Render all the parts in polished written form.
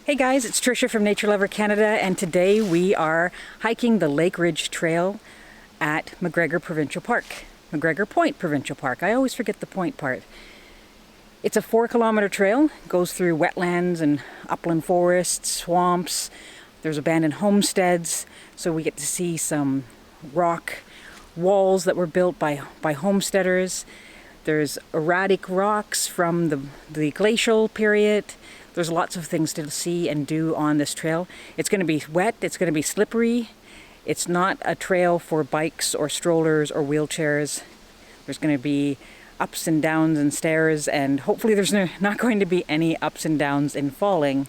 Hey guys, it's Trisha from Nature Lover Canada, and today we are hiking the Lake Ridge Trail at MacGregor Provincial Park. MacGregor Point Provincial Park. I always forget the point part. It's a 4-kilometer trail, goes through wetlands and upland forests, swamps. There's abandoned homesteads, so we get to see some rock walls that were built by homesteaders. There's erratic rocks from the glacial period. There's lots of things to see and do on this trail. It's going to be wet, it's going to be slippery. It's not a trail for bikes or strollers or wheelchairs. There's going to be ups and downs and stairs, and hopefully there's not going to be any ups and downs in falling.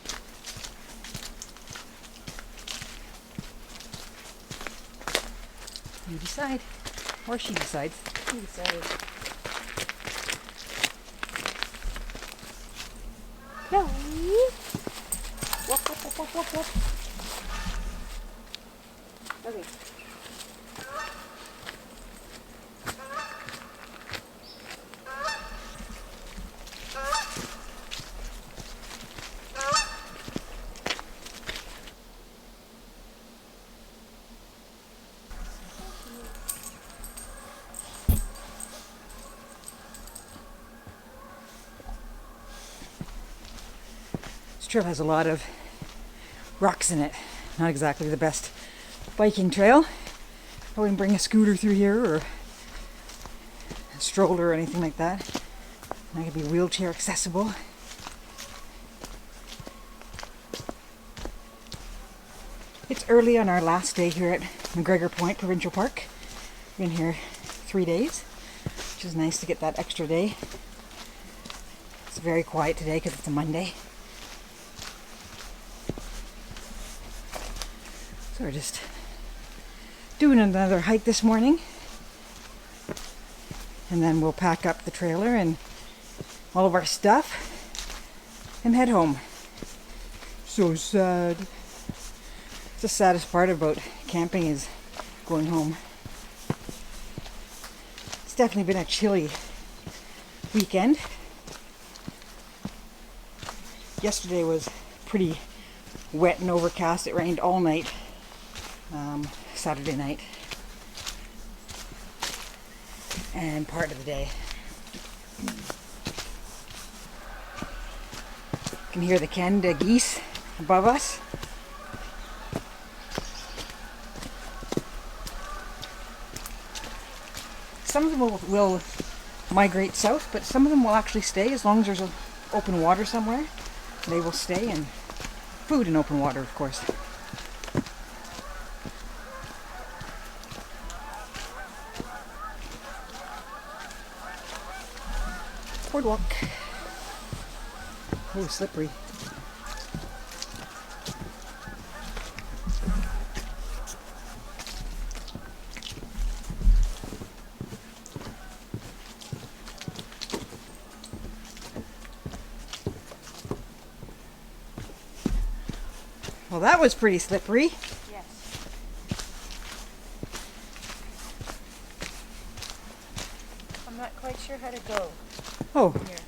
You decide. Or she decides. You decide. No. Whoop, whoop, whoop, whoop, whoop, whoop. Okay. This trail has a lot of rocks in it. Not exactly the best biking trail. I wouldn't bring a scooter through here or a stroller or anything like that. Not gonna be wheelchair accessible. It's early on our last day here at MacGregor Point Provincial Park. We've been here 3 days, which is nice to get that extra day. It's very quiet today because it's a Monday. So we're just doing another hike this morning, and then we'll pack up the trailer and all of our stuff and head home. So sad. It's the saddest part about camping is going home. It's definitely been a chilly weekend. Yesterday was pretty wet and overcast. It rained all night. Saturday night and part of the day. You can hear the Canada geese above us. Some of them will migrate south, but some of them will actually stay as long as there's open water somewhere. They will stay, and food and open water, of course. Boardwalk. Oh, slippery. Well, that was pretty slippery. Yes. I'm not quite sure how to go. Oh. Here.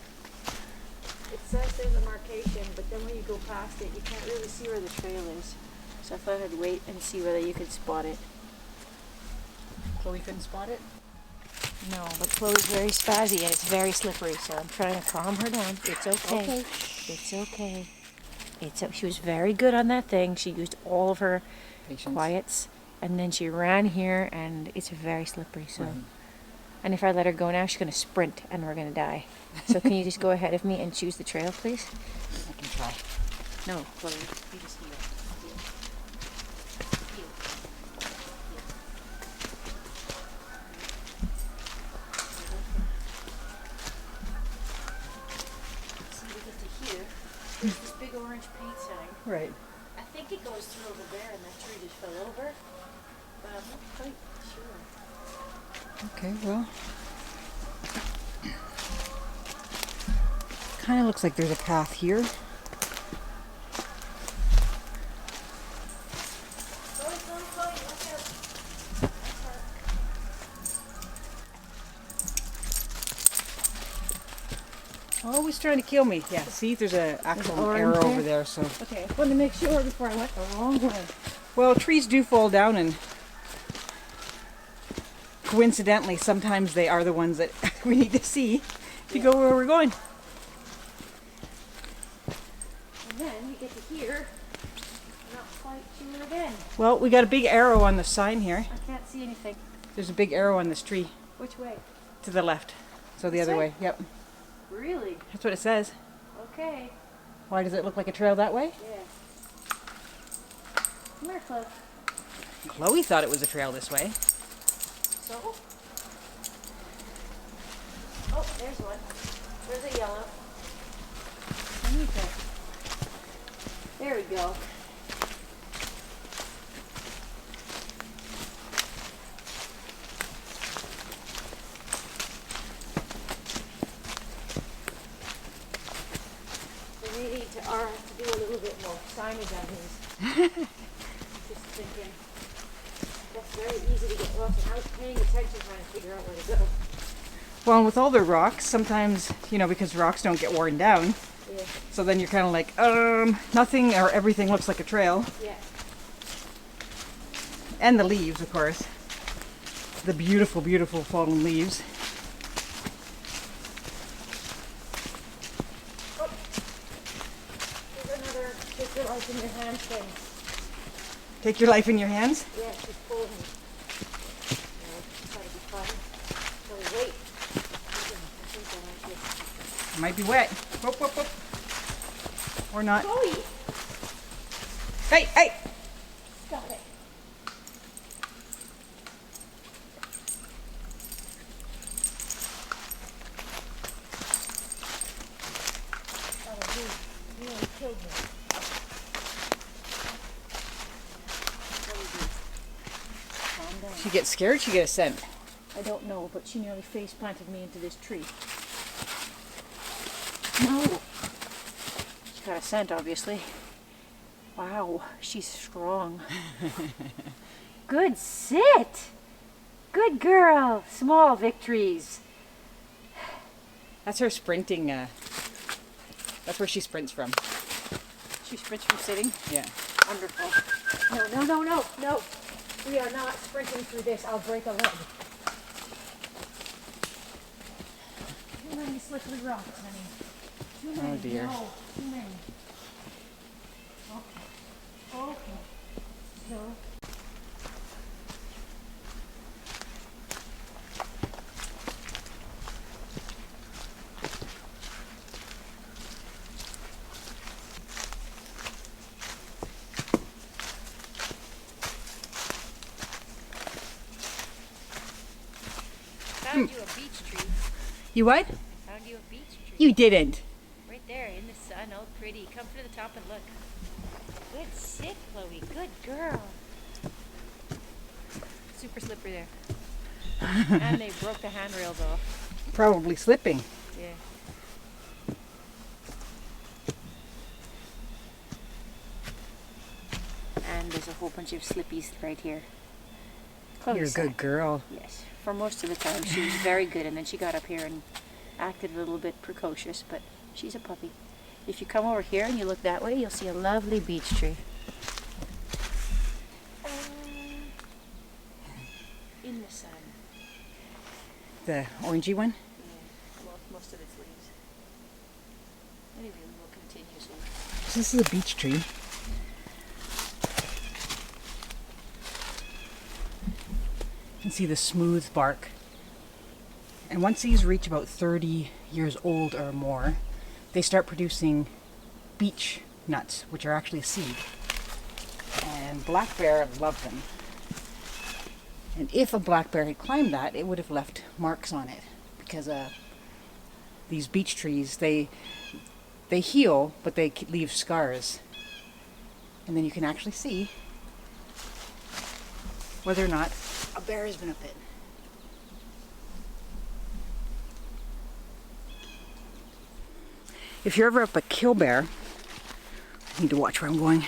It says there's a markation, but then when you go past it, you can't really see where the trail is. So I thought I'd wait and see whether you could spot it. Chloe couldn't spot it? No, but Chloe's very spazzy and it's very slippery, so I'm trying to calm her down. It's okay. Okay. It's okay. She was very good on that thing. She used all of her Patience. quiets, and then she ran here, and it's very slippery. So. Right. And if I let her go now, she's going to sprint and we're going to die. So can you just go ahead of me and choose the trail, please? I can try. No, Chloe, you just heal. Heal. So we get to here. There's this big orange paint sign. Right. I think it goes through over there and that tree just fell over. But I'm not quite sure. Okay, well. Kind of looks like there's a path here. Always He's trying to kill me. Yeah, see, there's an actual orange arrow there? over there, so. Okay, I wanted to make sure before I went the wrong way. Well, trees do fall down, and coincidentally, sometimes they are the ones that we need to see to go where we're going. And then you get to here, not quite sure again. Well, we got a big arrow on the sign here. I can't see anything. There's a big arrow on this tree Which way? to the left. So the This other way? way. Yep. Really? That's what it says. Okay. Why does it look like a trail that way? Yeah. Come here, Chloe. Chloe thought it was a trail this way. So? Oh, there's one. There's a yellow. There we go. So we need to do a little bit more signage on these. Just thinking. That's very easy to get lost, and I was paying attention trying to figure out where to go. Well, and with all the rocks, sometimes, you know, because rocks don't get worn down, Yeah. so then you're kind of like, nothing or everything looks like a trail. Yeah. And the leaves, of course. The beautiful, beautiful fallen leaves. Oh. There's another take your life in your hands thing. Take your life in your hands. Yeah, she's pulling me. Try to be fun. So wait. I think I like this. It might be wet. Whoop, whoop, whoop. Or not. Chloe! Hey, hey! Got it. That'll do. You nearly killed me. What do you do? Calm down. She gets scared, she gets a scent. I don't know, but she nearly face planted me into this tree. No! She's got a scent, obviously. Wow, she's strong. Good sit! Good girl! Small victories. That's her sprinting, that's where she sprints from. She sprints from sitting. Yeah. Wonderful. No, no, no, no, no. We are not sprinting through this. I'll break a leg. Too many slippery rocks, honey. Too many. Oh, dear. No, too many. Okay. Okay. So. Found you a beech tree. You what? Found you a beech tree. You didn't. Right there in the sun, all pretty. Come to the top and look. Good sit, Chloe. Good girl. Super slippery there. And they broke the handrails off. Probably slipping. Yeah. And there's a whole bunch of slippies right here. You're a Chloe's good girl. Yes. For most of the time, she was very good, and then she got up here and acted a little bit precocious, but she's a puppy. If you come over here and you look that way, you'll see a lovely beech tree. In the sun. The orangey one? Yeah, well, most of its leaves. Maybe will continuously. So this is a beech tree. You can see the smooth bark. And once these reach about 30 years old or more, they start producing beech nuts, which are actually a seed. And black bear love them. And if a black bear had climbed that, it would have left marks on it. Because these beech trees, they heal, but they leave scars. And then you can actually see whether or not a bear has been up it. If you're ever up at Killbear, I need to watch where I'm going.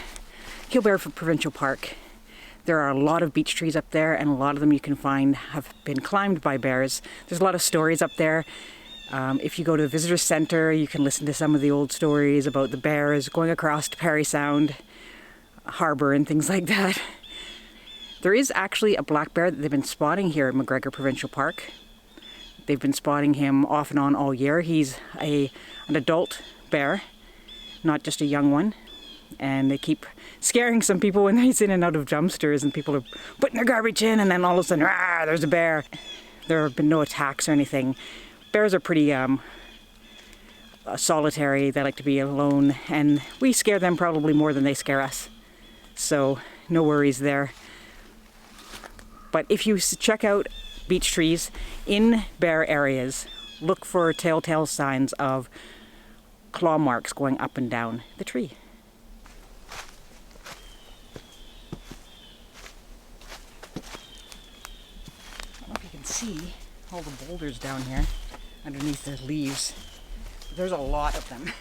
Killbear Provincial Park. There are a lot of beech trees up there, and a lot of them you can find have been climbed by bears. There's a lot of stories up there, If you go to the visitor center, you can listen to some of the old stories about the bears going across to Parry Sound Harbor and things like that. There is actually a black bear that they've been spotting here at MacGregor Provincial Park. They've been spotting him off and on all year. He's an adult bear, not just a young one. And they keep scaring some people when he's in and out of dumpsters and people are putting their garbage in, and then all of a sudden, ah, there's a bear. There have been no attacks or anything. Bears are pretty solitary. They like to be alone, and we scare them probably more than they scare us. So no worries there. But if you check out beech trees in bare areas, look for telltale signs of claw marks going up and down the tree. I don't know if you can see all the boulders down here underneath the leaves. There's a lot of them.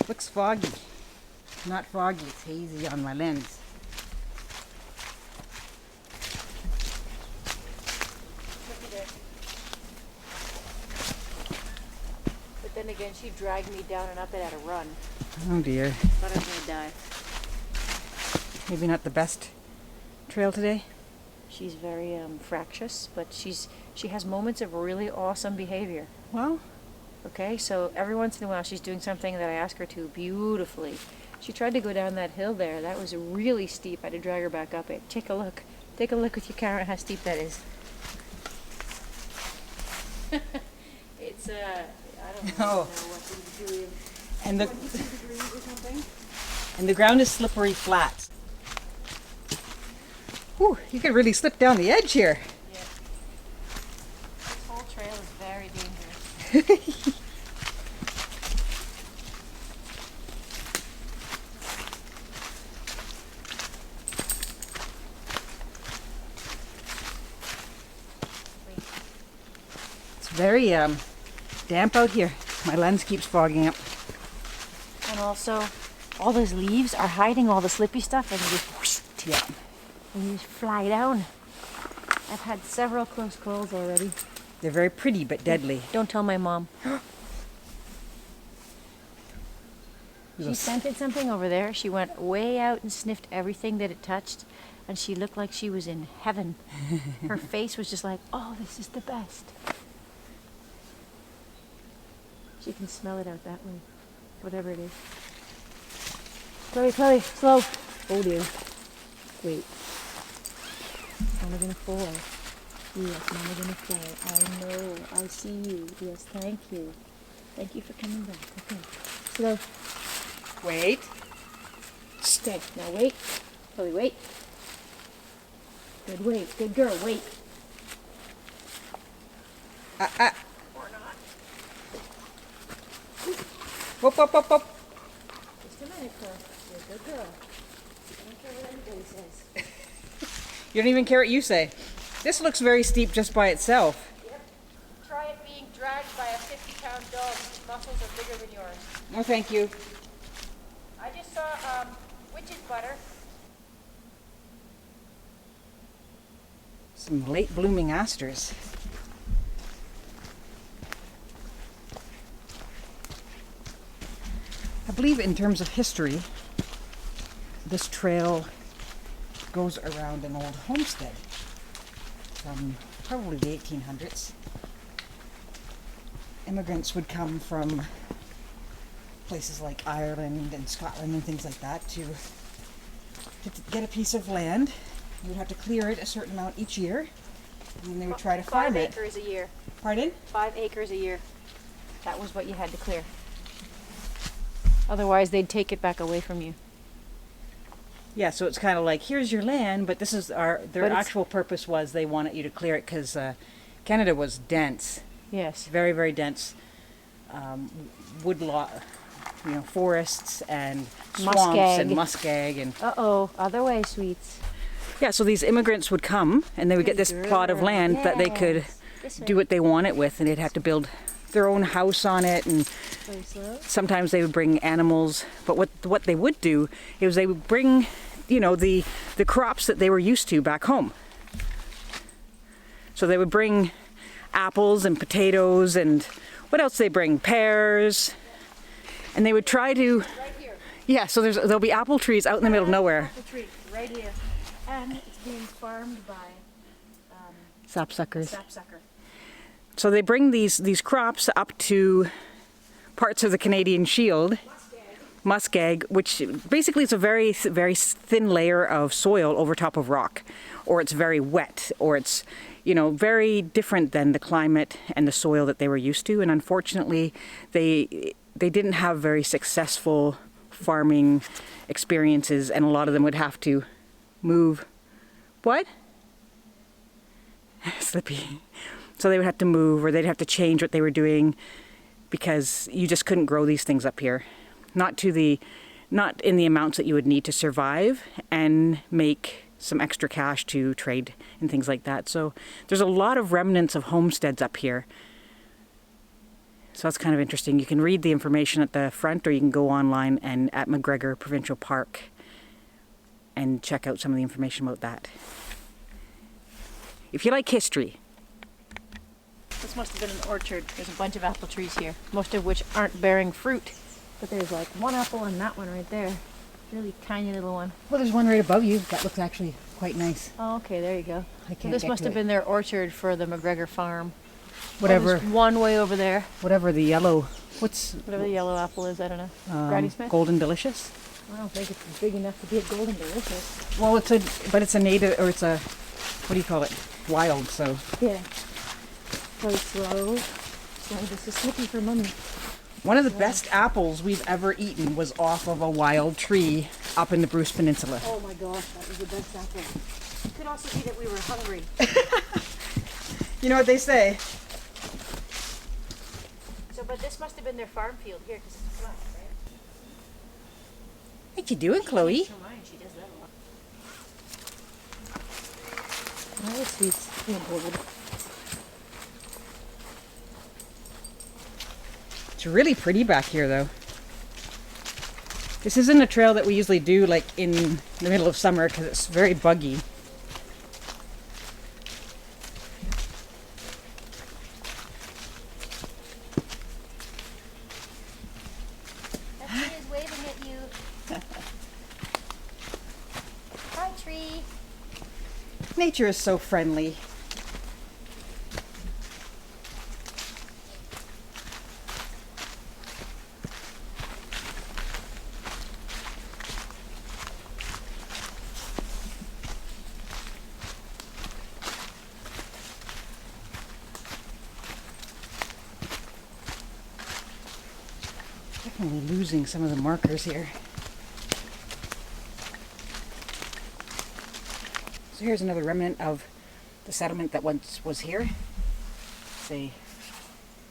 Looks foggy. Not foggy, it's hazy on my lens. Look at it. But then again, she dragged me down and up it at a run. Oh dear. Thought I was gonna die. Maybe not the best trail today. She's very fractious, but she has moments of really awesome behavior. Well, Okay, so every once in a while she's doing something that I ask her to beautifully. She tried to go down that hill there. That was really steep. I had to drag her back up it. Take a look. Take a look with your camera how steep that is. It's I don't know what degree of and the 22 degrees or something. and the ground is slippery flat. Whew, you could really slip down the edge here. Yeah. This whole trail is very dangerous. It's very damp out here. My lens keeps fogging up. And also, all those leaves are hiding all the slippy stuff, and you just whoosh, Yeah. and you just fly down. I've had several close calls already. They're very pretty but deadly. Don't tell my mom. She Yes. scented something over there. She went way out and sniffed everything that it touched, and she looked like she was in heaven. Her face was just like, oh, this is the best. She can smell it out that way, whatever it is. Chloe, Chloe, slow. Oh dear. Wait. Mama gonna fall. Yes, Mama gonna fall. I know. I see you. Yes, thank you. Thank you for coming back. Okay. Slow. Wait. Okay, now wait. Chloe, wait. Good wait. Good girl, wait. Or not. Whoop, whoop, whoop, whoop. Just a minute, Chloe. You're a good girl. I don't care what anybody says. You don't even care what you say. This looks very steep just by itself. Yep. Try it being dragged by a 50-pound dog whose muscles are bigger than yours. No, thank you. I just saw witch's butter. Some late blooming asters. I believe in terms of history, this trail goes around an old homestead from probably the 1800s. Immigrants would come from places like Ireland and Scotland and things like that to get a piece of land. You would have to clear it a certain amount each year, and then they would try to farm it. 5 acres a year. Pardon? 5 acres a year. That was what you had to clear. Otherwise, they'd take it back away from you. Yeah, so it's kind of like, here's your land, but this is their But it's- actual purpose was they wanted you to clear it because Canada was dense, Yes. very, very dense. Forests and swamps Muskeg. and muskeg and Uh-oh, other way, sweets. yeah. So these immigrants would come and they would get this plot of land that they could This do way. what they wanted with, and they'd have to build their own house on it, and Very slow. sometimes they would bring animals. But what they would do is they would bring, you know, the crops that they were used to back home. So they would bring apples and potatoes, and what else they bring? Pears. And they would try to, Right here. yeah, so there'll be apple trees out in the middle of nowhere. Apple tree, right here. And it's being farmed by Sapsuckers. sapsucker. So they bring these crops up to parts of the Canadian Shield, muskeg, which basically it's a very, very thin layer of soil over top of rock, or it's very wet, or it's, you know, very different than the climate and the soil that they were used to. And unfortunately, they didn't have very successful farming experiences, and a lot of them would have to move. What? Slippy. So they would have to move, or they'd have to change what they were doing, because you just couldn't grow these things up here. Not in the amounts that you would need to survive and make some extra cash to trade and things like that. So there's a lot of remnants of homesteads up here. So that's kind of interesting. You can read the information at the front, or you can go online and at MacGregor Provincial Park and check out some of the information about that. If you like history. This must have been an orchard. There's a bunch of apple trees here, most of which aren't bearing fruit. But there's like one apple and that one right there. Really tiny little one. Well, there's one right above you. That looks actually quite nice. Oh, okay, there you go. I So can't this get must to have it. been their orchard for the MacGregor farm. Whatever, Oh, there's one way over there. whatever the yellow, Whatever the yellow apple is, I don't know. Granny Smith? Golden Delicious. I don't think it's big enough to be a golden delicious. Well, it's a native, or it's a, what do you call it? Wild, so. Yeah. Very slow. So this is slippy for Mummy. One of the best apples we've ever eaten was off of a wild tree up in the Bruce Peninsula. Oh my gosh, that was the best apple. It could also be that we were hungry. You know what they say? So, but this must have been their farm field here because it's flat, right? What you doing, Chloe? Her mind, she does that a lot. Oh, sweets. Feel bored. It's really pretty back here, though. This isn't a trail that we usually do like in the middle of summer because it's very buggy. That tree is waving at you. Hi, tree. Nature is so friendly. Definitely losing some of the markers here. So here's another remnant of the settlement that once was here. It's a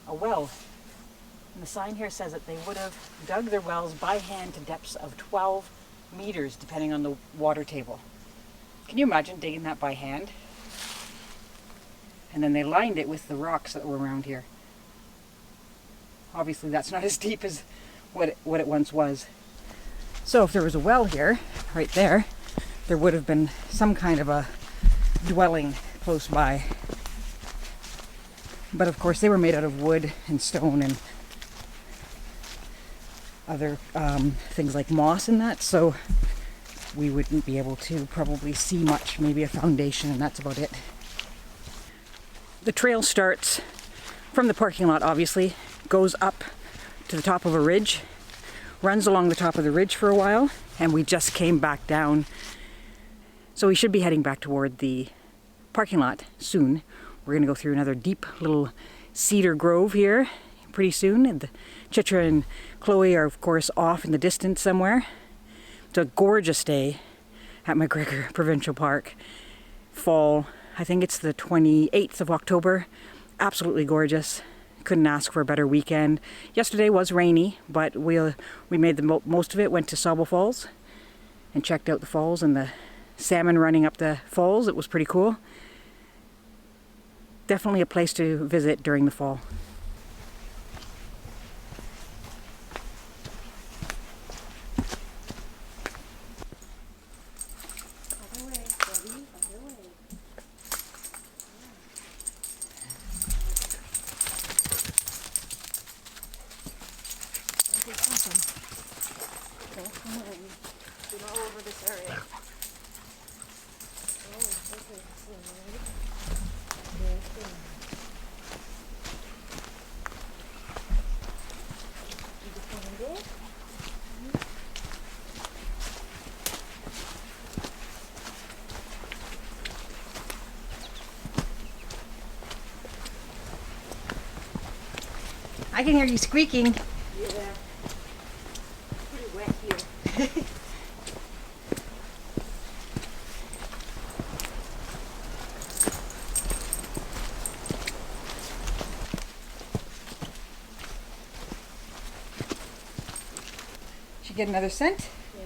well. And the sign here says that they would have dug their wells by hand to depths of 12 meters, depending on the water table. Can you imagine digging that by hand? And then they lined it with the rocks that were around here. Obviously that's not as deep as what it once was. So if there was a well here, right there, there would have been some kind of a dwelling close by. But of course they were made out of wood and stone and other things like moss and that, so we wouldn't be able to probably see much, maybe a foundation, and that's about it. The trail starts from the parking lot, obviously, goes up to the top of a ridge, runs along the top of the ridge for a while, and we just came back down. So we should be heading back toward the parking lot soon. We're going to go through another deep little cedar grove here pretty soon. And Chitra and Chloe are, of course, off in the distance somewhere. It's a gorgeous day at MacGregor Provincial Park. Fall, I think it's the 28th of October. Absolutely gorgeous. Couldn't ask for a better weekend. Yesterday was rainy, but we made the most of it. Went to Sauble Falls and checked out the falls and the salmon running up the falls. It was pretty cool. Definitely a place to visit during the fall. Alright. Oh, okay. Yes, yeah. Did you find it? I can hear you squeaking. Yeah. Pretty wet here. Should get another scent. Yeah.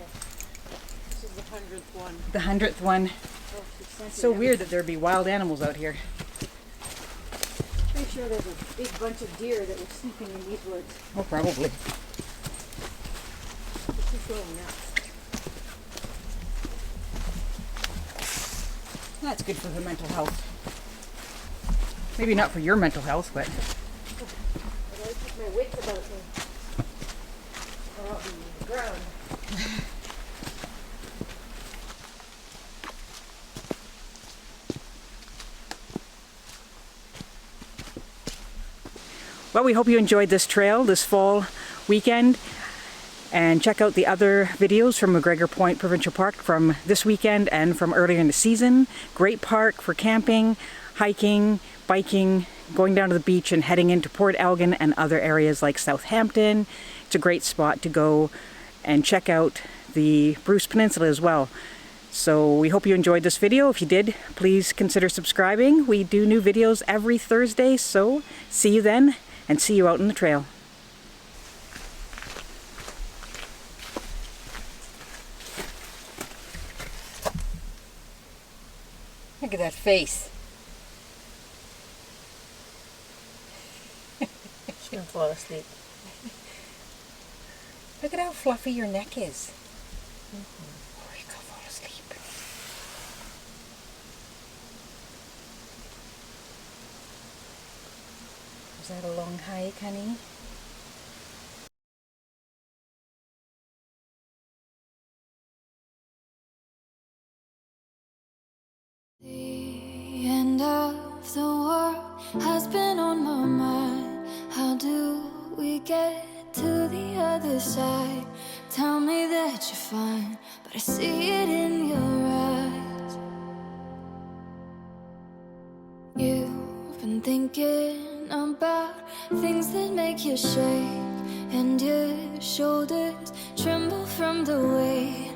This is the 100th one. The 100th one. Oh, she sent It's so it. weird that there'd be wild animals out here. Pretty sure there's a big bunch of deer that were sleeping in these woods. Oh, probably. This is going nuts. That's good for the mental health. Maybe not for your mental health, but I gotta keep my wits about me. Or I'll be in the ground. well, we hope you enjoyed this trail this fall weekend. And check out the other videos from MacGregor Point Provincial Park from this weekend and from earlier in the season. Great park for camping, hiking, biking, going down to the beach and heading into Port Elgin and other areas like Southampton. It's a great spot to go and check out the Bruce Peninsula as well. So we hope you enjoyed this video. If you did, please consider subscribing. We do new videos every Thursday, so see you then and see you out on the trail. Look at that face. She's gonna fall asleep. Look at how fluffy your neck is. Oh, you can't fall asleep. Was that a long hike, honey? The end of the world has been on my mind. How do we get to the other side? Tell me that you're fine, but I see it in your eyes. You've been thinking about things that make you shake, and your shoulders tremble from the weight